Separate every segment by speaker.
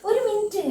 Speaker 1: ഒരു മിനിറ്റ്.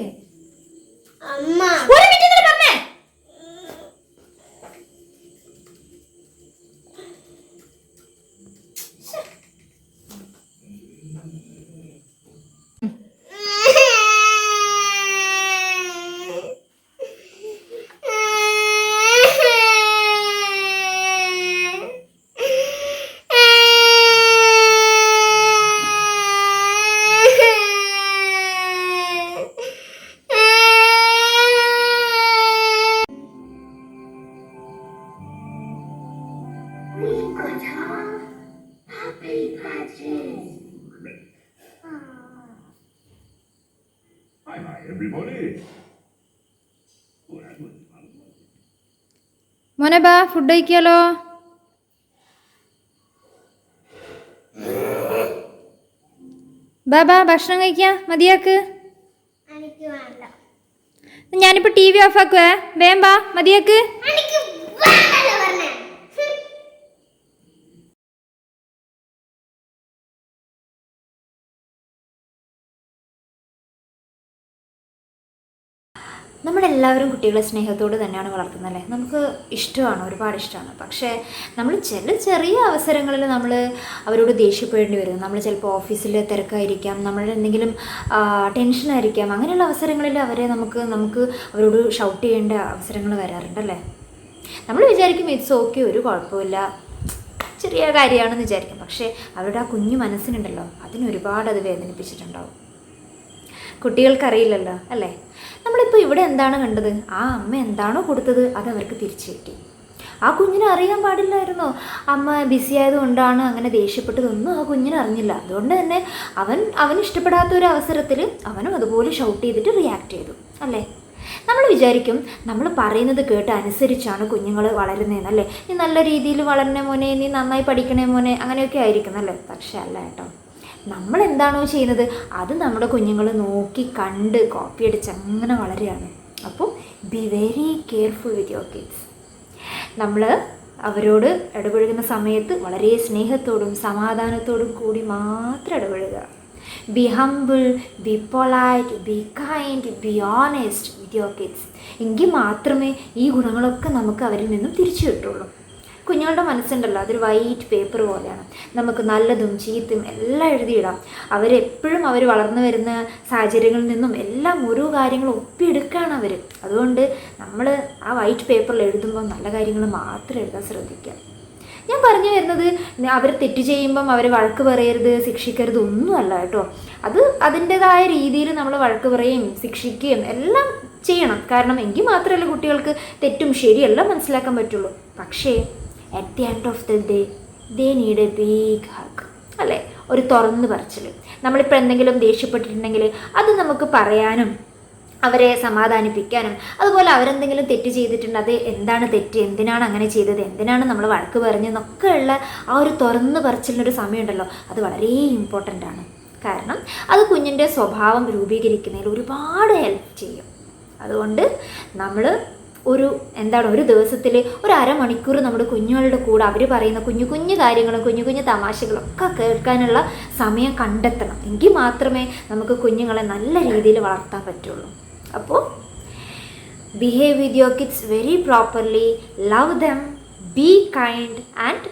Speaker 2: മോനെ ബാ, ഫുഡ് കഴിക്കാലോ. ബാ ബാ, ഭക്ഷണം കഴിക്കാം. മതിയാക്ക്. ഞാനിപ്പോ TV ഓഫ് ആക്കുവേ. വേം ബാ, മതിയാക്ക്. നമ്മളെല്ലാവരും കുട്ടികളെ സ്നേഹത്തോട് തന്നെയാണ് വളർത്തുന്നത് അല്ലേ. നമുക്ക് ഇഷ്ടമാണ്, ഒരുപാട് ഇഷ്ടമാണ്. പക്ഷേ നമ്മൾ ചെറിയ അവസരങ്ങളിൽ നമ്മൾ അവരോട് ദേഷ്യപ്പെടേണ്ടി വരും. നമ്മൾ ചിലപ്പോൾ ഓഫീസിൽ തിരക്കായിരിക്കാം, നമ്മളുടെ എന്തെങ്കിലും ടെൻഷനായിരിക്കാം. അങ്ങനെയുള്ള അവസരങ്ങളിൽ നമുക്ക് അവരോട് ഷൗട്ട് ചെയ്യേണ്ട അവസരങ്ങൾ വരാറുണ്ടല്ലേ. നമ്മൾ വിചാരിക്കും ഇറ്റ്സ് ഓക്കെ, ഒരു കുഴപ്പമില്ല, ചെറിയ കാര്യമാണെന്ന് വിചാരിക്കും. പക്ഷേ അവരുടെ ആ കുഞ്ഞു മനസ്സിനുണ്ടല്ലോ, അതിനൊരുപാട് അത് വേദനിപ്പിച്ചിട്ടുണ്ടാവും. കുട്ടികൾക്കറിയില്ലല്ലോ അല്ലേ. നമ്മളിപ്പോൾ ഇവിടെ എന്താണ് കണ്ടത്? ആ അമ്മ എന്താണോ കൊടുത്തത് അത് അവർക്ക് തിരിച്ചു കിട്ടി. ആ കുഞ്ഞിനെ അറിയാൻ പാടില്ലായിരുന്നോ അമ്മ ബിസി ആയതുകൊണ്ടാണ് അങ്ങനെ ദേഷ്യപ്പെട്ടതൊന്നും ആ കുഞ്ഞിനെ അറിഞ്ഞില്ല. അതുകൊണ്ട് തന്നെ അവൻ ഇഷ്ടപ്പെടാത്ത ഒരു അവസരത്തിൽ അവനും അതുപോലെ ഷൗട്ട് ചെയ്തിട്ട് റിയാക്ട് ചെയ്തു അല്ലേ. നമ്മൾ വിചാരിക്കും നമ്മൾ പറയുന്നത് കേട്ട് അനുസരിച്ചാണ് കുഞ്ഞുങ്ങൾ വളരുന്നതെന്നല്ലേ. നീ നല്ല രീതിയിൽ വളരണേ മോനെ, നീ നന്നായി പഠിക്കണേ മോനെ, അങ്ങനെയൊക്കെ ആയിരിക്കുന്നല്ലേ. പക്ഷേ അല്ല കേട്ടോ. നമ്മൾ എന്താണോ ചെയ്യുന്നത് അത് നമ്മുടെ കുഞ്ഞുങ്ങൾ നോക്കി കണ്ട് കോപ്പി അടിച്ച് അങ്ങനെ വളരുകയാണ്. അപ്പോൾ be very careful with your kids. നമ്മൾ അവരോട് ഇടപഴകുന്ന സമയത്ത് വളരെ സ്നേഹത്തോടും സമാധാനത്തോടും കൂടി മാത്രം ഇടപഴകുക. Be humble, be polite, be kind, be honest with your kids. എങ്കിൽ മാത്രമേ ഈ ഗുണങ്ങളൊക്കെ നമുക്ക് അവരിൽ നിന്നും തിരിച്ചു കിട്ടുള്ളൂ. കുഞ്ഞുങ്ങളുടെ മനസ്സുണ്ടല്ലോ, അതൊരു വൈറ്റ് പേപ്പർ പോലെയാണ്. നമുക്ക് നല്ലതും ചീത്തയും എല്ലാം എഴുതിയിടാം. അവരെപ്പോഴും അവർ വളർന്നു വരുന്ന സാഹചര്യങ്ങളിൽ നിന്നും എല്ലാം ഓരോ കാര്യങ്ങൾ ഒപ്പിയെടുക്കുകയാണ് അവർ. അതുകൊണ്ട് നമ്മൾ ആ വൈറ്റ് പേപ്പറിൽ എഴുതുമ്പോൾ നല്ല കാര്യങ്ങൾ മാത്രം എഴുതാൻ ശ്രദ്ധിക്കുക. ഞാൻ പറഞ്ഞു വരുന്നത് അവർ തെറ്റ് ചെയ്യുമ്പം അവർ വഴക്ക് പറയരുത്, ശിക്ഷിക്കരുത് ഒന്നുമല്ല കേട്ടോ. അത് അതിൻ്റെതായ രീതിയിൽ നമ്മൾ വഴക്ക് പറയുകയും ശിക്ഷിക്കുകയും എല്ലാം ചെയ്യണം. കാരണം എങ്കിൽ മാത്രമല്ല കുട്ടികൾക്ക് തെറ്റും ശരിയെല്ലാം മനസ്സിലാക്കാൻ പറ്റുള്ളൂ. പക്ഷേ at the end of the day they need a big hug അല്ലേ, ഒരു തുറന്നു പറച്ചിൽ. നമ്മളിപ്പോൾ എന്തെങ്കിലും ദേഷ്യപ്പെട്ടിട്ടുണ്ടെങ്കിൽ അത് നമുക്ക് പറയാനും അവരെ സമാധാനിപ്പിക്കാനും, അതുപോലെ അവരെന്തെങ്കിലും തെറ്റ് ചെയ്തിട്ടുണ്ട് അത് എന്താണ് തെറ്റ്, എന്തിനാണ് അങ്ങനെ ചെയ്തത്, എന്തിനാണ് നമ്മൾ വഴക്ക് പറഞ്ഞതെന്നൊക്കെ ഉള്ള ആ ഒരു തുറന്നു പറച്ചിലിനൊരു സമയമുണ്ടല്ലോ, അത് വളരെ ഇമ്പോർട്ടൻ്റ് ആണ്. കാരണം അത് കുഞ്ഞിൻ്റെ സ്വഭാവം രൂപീകരിക്കുന്നതിൽ ഒരുപാട് ഹെൽപ്പ് ചെയ്യും. അതുകൊണ്ട് നമ്മൾ ഒരു ദിവസത്തിൽ ഒരു അരമണിക്കൂർ നമ്മുടെ കുഞ്ഞുങ്ങളുടെ കൂടെ അവർ പറയുന്ന കുഞ്ഞു കുഞ്ഞു കാര്യങ്ങളും കുഞ്ഞു കുഞ്ഞു തമാശകളൊക്കെ കേൾക്കാനുള്ള സമയം കണ്ടെത്തണം. എങ്കിൽ മാത്രമേ നമുക്ക് കുഞ്ഞുങ്ങളെ നല്ല രീതിയിൽ വളർത്താൻ പറ്റുള്ളൂ. അപ്പോൾ behave with your kids very properly, love them, be kind and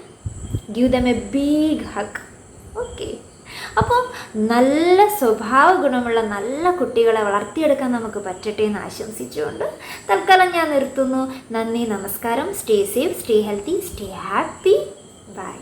Speaker 2: give them a big hug. Okay. അപ്പം നല്ല സ്വഭാവ ഗുണമുള്ള നല്ല കുട്ടികളെ വളർത്തിയെടുക്കാൻ നമുക്ക് പറ്റട്ടെ എന്ന് ആശംസിച്ചുകൊണ്ട് തൽക്കാലം ഞാൻ നിർത്തുന്നു. നന്ദി, നമസ്കാരം. Stay safe, stay healthy, stay happy. By.